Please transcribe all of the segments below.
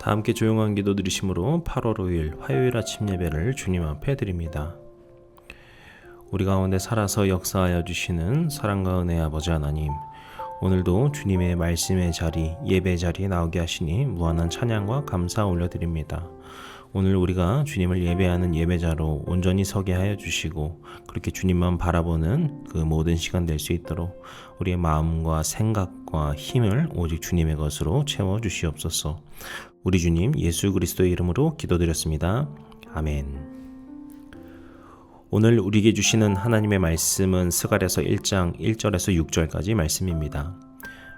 다 함께 조용한 기도 드리심으로 8월 5일 화요일 아침 예배를 주님 앞에 드립니다. 우리 가운데 살아서 역사하여 주시는 사랑과 은혜의 아버지 하나님, 오늘도 주님의 말씀의 자리, 예배 자리에 나오게 하시니 무한한 찬양과 감사 올려드립니다. 오늘 우리가 주님을 예배하는 예배자로 온전히 서게 하여 주시고 그렇게 주님만 바라보는 그 모든 시간 될 수 있도록 우리의 마음과 생각과 힘을 오직 주님의 것으로 채워 주시옵소서. 우리 주님 예수 그리스도의 이름으로 기도드렸습니다. 아멘. 오늘 우리에게 주시는 하나님의 말씀은 스가랴서 1장 1절에서 6절까지 말씀입니다.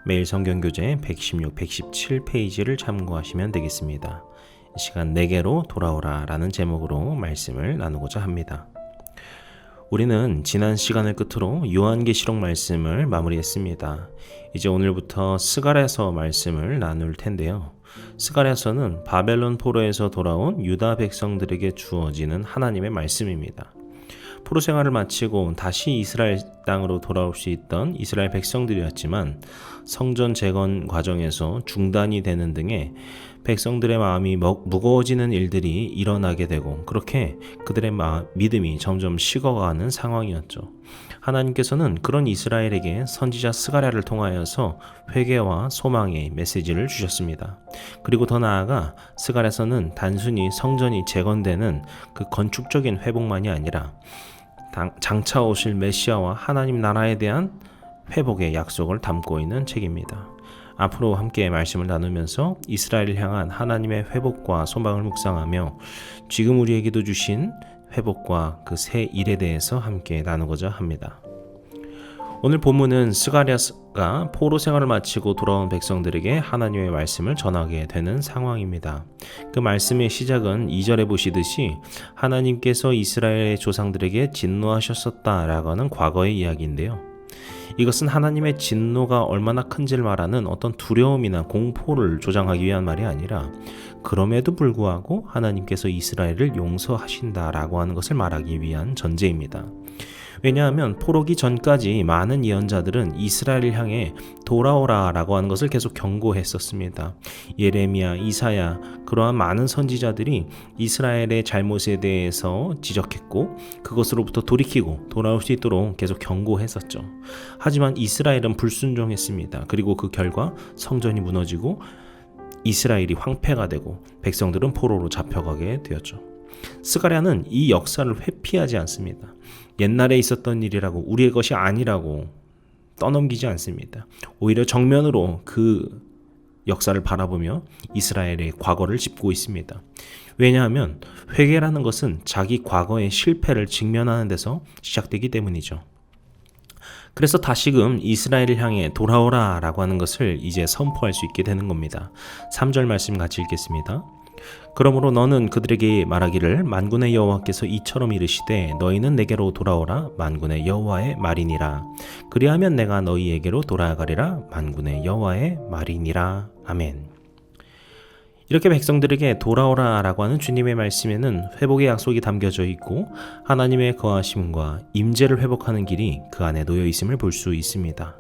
매일 성경교재 116, 117페이지를 참고하시면 되겠습니다. 이 시간 내게로 돌아오라 라는 제목으로 말씀을 나누고자 합니다. 우리는 지난 시간을 끝으로 요한계시록 말씀을 마무리했습니다. 이제 오늘부터 스가랴서 말씀을 나눌 텐데요. 스가랴서는 바벨론 포로에서 돌아온 유다 백성들에게 주어지는 하나님의 말씀입니다. 포로 생활을 마치고 다시 이스라엘 땅으로 돌아올 수 있던 이스라엘 백성들이었지만 성전 재건 과정에서 중단이 되는 등의 백성들의 마음이 무거워지는 일들이 일어나게 되고 그렇게 그들의 믿음이 점점 식어가는 상황이었죠. 하나님께서는 그런 이스라엘에게 선지자 스가랴를 통하여서 회개와 소망의 메시지를 주셨습니다. 그리고 더 나아가 스가랴서는 단순히 성전이 재건되는 그 건축적인 회복만이 아니라 장차 오실 메시아와 하나님 나라에 대한 회복의 약속을 담고 있는 책입니다. 앞으로 함께 말씀을 나누면서 이스라엘을 향한 하나님의 회복과 소망을 묵상하며 지금 우리에게도 주신 회복과 그 새 일에 대해서 함께 나누고자 합니다. 오늘 본문은 스가랴가 포로 생활을 마치고 돌아온 백성들에게 하나님의 말씀을 전하게 되는 상황입니다. 그 말씀의 시작은 2절에 보시듯이 하나님께서 이스라엘의 조상들에게 진노하셨었다라고 하는 과거의 이야기인데요. 이것은 하나님의 진노가 얼마나 큰지를 말하는 어떤 두려움이나 공포를 조장하기 위한 말이 아니라 그럼에도 불구하고 하나님께서 이스라엘을 용서하신다라고 하는 것을 말하기 위한 전제입니다. 왜냐하면 포로기 전까지 많은 예언자들은 이스라엘을 향해 돌아오라 라고 하는 것을 계속 경고했었습니다. 예레미야, 이사야, 그러한 많은 선지자들이 이스라엘의 잘못에 대해서 지적했고 그것으로부터 돌이키고 돌아올 수 있도록 계속 경고했었죠. 하지만 이스라엘은 불순종했습니다. 그리고 그 결과 성전이 무너지고 이스라엘이 황폐가 되고 백성들은 포로로 잡혀가게 되었죠. 스가랴는 이 역사를 회피하지 않습니다. 옛날에 있었던 일이라고 우리의 것이 아니라고 떠넘기지 않습니다. 오히려 정면으로 그 역사를 바라보며 이스라엘의 과거를 짚고 있습니다. 왜냐하면 회개라는 것은 자기 과거의 실패를 직면하는 데서 시작되기 때문이죠. 그래서 다시금 이스라엘을 향해 돌아오라 라고 하는 것을 이제 선포할 수 있게 되는 겁니다. 3절 말씀 같이 읽겠습니다. 그러므로 너는 그들에게 말하기를 만군의 여호와께서 이처럼 이르시되 너희는 내게로 돌아오라 만군의 여호와의 말이니라. 그리하면 내가 너희에게로 돌아가리라 만군의 여호와의 말이니라. 아멘. 이렇게 백성들에게 돌아오라 라고 하는 주님의 말씀에는 회복의 약속이 담겨져 있고 하나님의 거하심과 임재를 회복하는 길이 그 안에 놓여 있음을 볼 수 있습니다.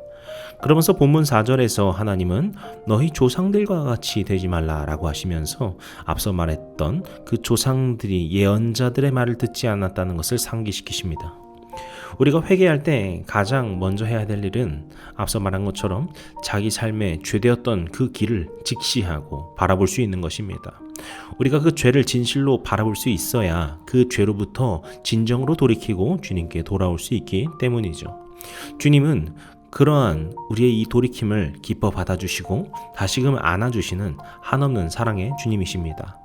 그러면서 본문 4절에서 하나님은 너희 조상들과 같이 되지 말라라고 하시면서 앞서 말했던 그 조상들이 예언자들의 말을 듣지 않았다는 것을 상기시키십니다. 우리가 회개할 때 가장 먼저 해야 될 일은 앞서 말한 것처럼 자기 삶에 죄되었던 그 길을 직시하고 바라볼 수 있는 것입니다. 우리가 그 죄를 진실로 바라볼 수 있어야 그 죄로부터 진정으로 돌이키고 주님께 돌아올 수 있기 때문이죠. 주님은 그러한 우리의 이 돌이킴을 기뻐 받아주시고 다시금 안아주시는 한없는 사랑의 주님이십니다.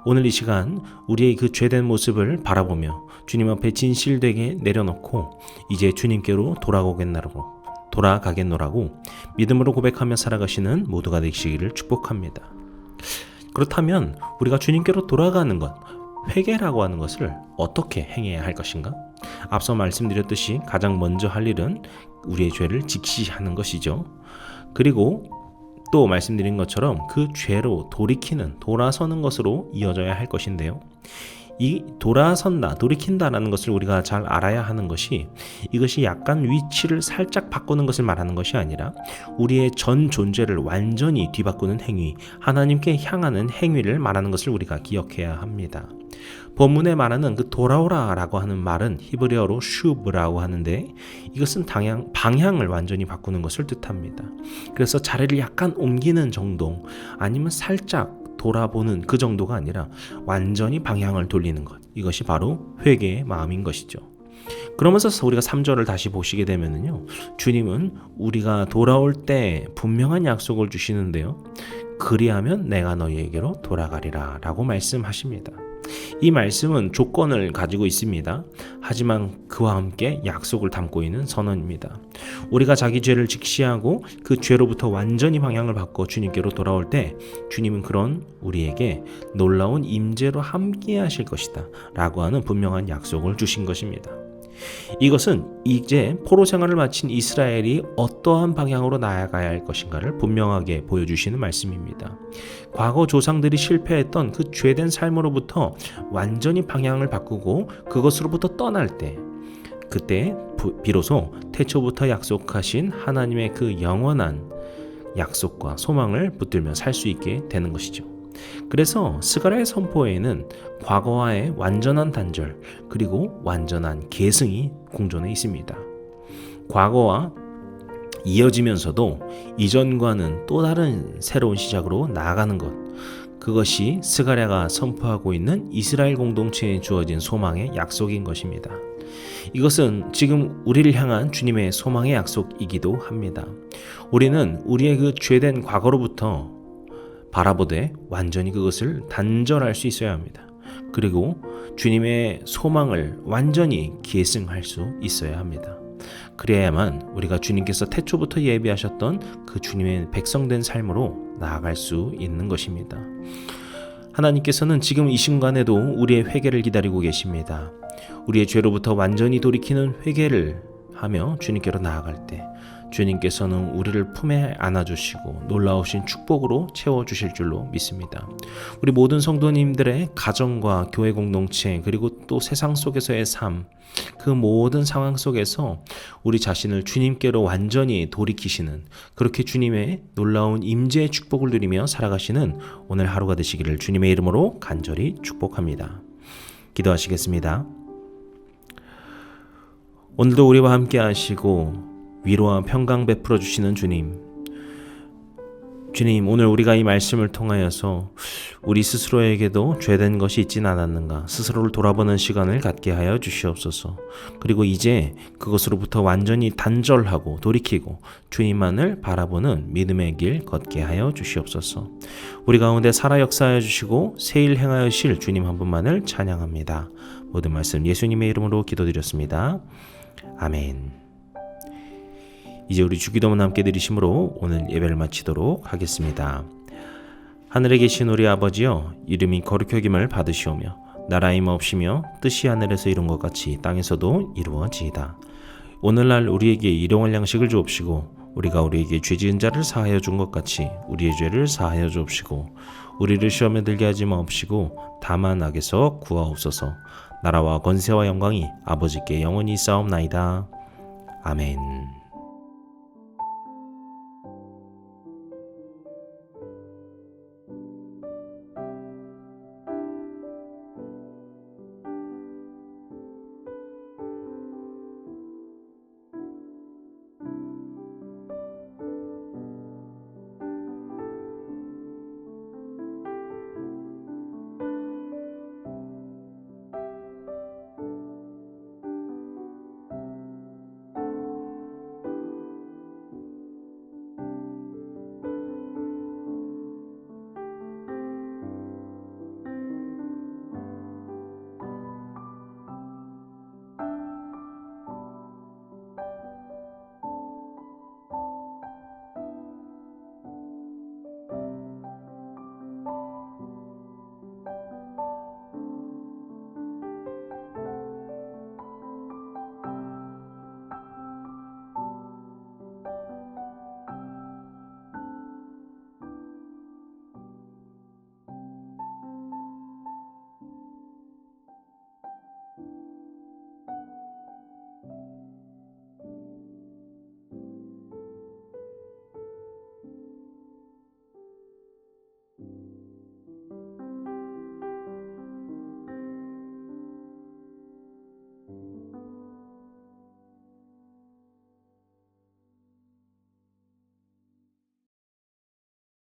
오늘 이 시간 우리의 그 죄된 모습을 바라보며 주님 앞에 진실되게 내려놓고 이제 주님께로 돌아가겠노라고 믿음으로 고백하며 살아가시는 모두가 되시기를 축복합니다. 그렇다면 우리가 주님께로 돌아가는 것, 회개라고 하는 것을 어떻게 행해야 할 것인가? 앞서 말씀드렸듯이 가장 먼저 할 일은 우리의 죄를 직시하는 것이죠. 그리고 또 말씀드린 것처럼 그 죄로 돌아서는 것으로 이어져야 할 것인데요. 이 돌아선다, 돌이킨다라는 것을 우리가 잘 알아야 하는 것이, 이것이 약간 위치를 살짝 바꾸는 것을 말하는 것이 아니라 우리의 전 존재를 완전히 뒤바꾸는 행위, 하나님께 향하는 행위를 말하는 것을 우리가 기억해야 합니다. 본문에 말하는 그 돌아오라라고 하는 말은 히브리어로 슈브라고 하는데, 이것은 방향을 완전히 바꾸는 것을 뜻합니다. 그래서 자리를 약간 옮기는 정도, 아니면 살짝 돌아보는 그 정도가 아니라 완전히 방향을 돌리는 것, 이것이 바로 회개의 마음인 것이죠. 그러면서 우리가 3절을 다시 보시게 되면요, 주님은 우리가 돌아올 때 분명한 약속을 주시는데요, 그리하면 내가 너희에게로 돌아가리라 라고 말씀하십니다. 이 말씀은 조건을 가지고 있습니다. 하지만 그와 함께 약속을 담고 있는 선언입니다. 우리가 자기 죄를 직시하고 그 죄로부터 완전히 방향을 바꿔 주님께로 돌아올 때, 주님은 그런 우리에게 놀라운 임재로 함께 하실 것이다 라고 하는 분명한 약속을 주신 것입니다. 이것은 이제 포로 생활을 마친 이스라엘이 어떠한 방향으로 나아가야 할 것인가를 분명하게 보여주시는 말씀입니다. 과거 조상들이 실패했던 그 죄된 삶으로부터 완전히 방향을 바꾸고 그것으로부터 떠날 때, 그때 비로소 태초부터 약속하신 하나님의 그 영원한 약속과 소망을 붙들며 살 수 있게 되는 것이죠. 그래서 스가랴의 선포에는 과거와의 완전한 단절, 그리고 완전한 계승이 공존해 있습니다. 과거와 이어지면서도 이전과는 또 다른 새로운 시작으로 나아가는 것, 그것이 스가랴가 선포하고 있는 이스라엘 공동체에 주어진 소망의 약속인 것입니다. 이것은 지금 우리를 향한 주님의 소망의 약속이기도 합니다. 우리는 우리의 그 죄된 과거로부터 바라보되 완전히 그것을 단절할 수 있어야 합니다. 그리고 주님의 소망을 완전히 계승할 수 있어야 합니다. 그래야만 우리가 주님께서 태초부터 예비하셨던 그 주님의 백성된 삶으로 나아갈 수 있는 것입니다. 하나님께서는 지금 이 순간에도 우리의 회개를 기다리고 계십니다. 우리의 죄로부터 완전히 돌이키는 회개를 하며 주님께로 나아갈 때, 주님께서는 우리를 품에 안아주시고 놀라우신 축복으로 채워주실 줄로 믿습니다. 우리 모든 성도님들의 가정과 교회 공동체, 그리고 또 세상 속에서의 삶, 그 모든 상황 속에서 우리 자신을 주님께로 완전히 돌이키시는, 그렇게 주님의 놀라운 임재의 축복을 누리며 살아가시는 오늘 하루가 되시기를 주님의 이름으로 간절히 축복합니다. 기도하시겠습니다. 오늘도 우리와 함께 하시고 위로와 평강 베풀어 주시는 주님, 오늘 우리가 이 말씀을 통하여서 우리 스스로에게도 죄된 것이 있진 않았는가 스스로를 돌아보는 시간을 갖게 하여 주시옵소서. 그리고 이제 그것으로부터 완전히 단절하고 돌이키고 주님만을 바라보는 믿음의 길 걷게 하여 주시옵소서. 우리 가운데 살아 역사하여 주시고 새일 행하여 주실 주님 한 분만을 찬양합니다. 모든 말씀 예수님의 이름으로 기도드렸습니다. 아멘. 이제 우리 주기도문 함께 드리심으로 오늘 예배를 마치도록 하겠습니다. 하늘에 계신 우리 아버지여, 이름이 거룩히 여김을 받으시오며 나라의 임하옵시며 뜻이 하늘에서 이룬 것 같이 땅에서도 이루어지이다. 오늘날 우리에게 일용할 양식을 주옵시고 우리가 우리에게 죄 지은 자를 사하여 준 것 같이 우리의 죄를 사하여 주옵시고 우리를 시험에 들게 하지 마옵시고 다만 악에서 구하옵소서. 나라와 권세와 영광이 아버지께 영원히 있사옵나이다. 아멘.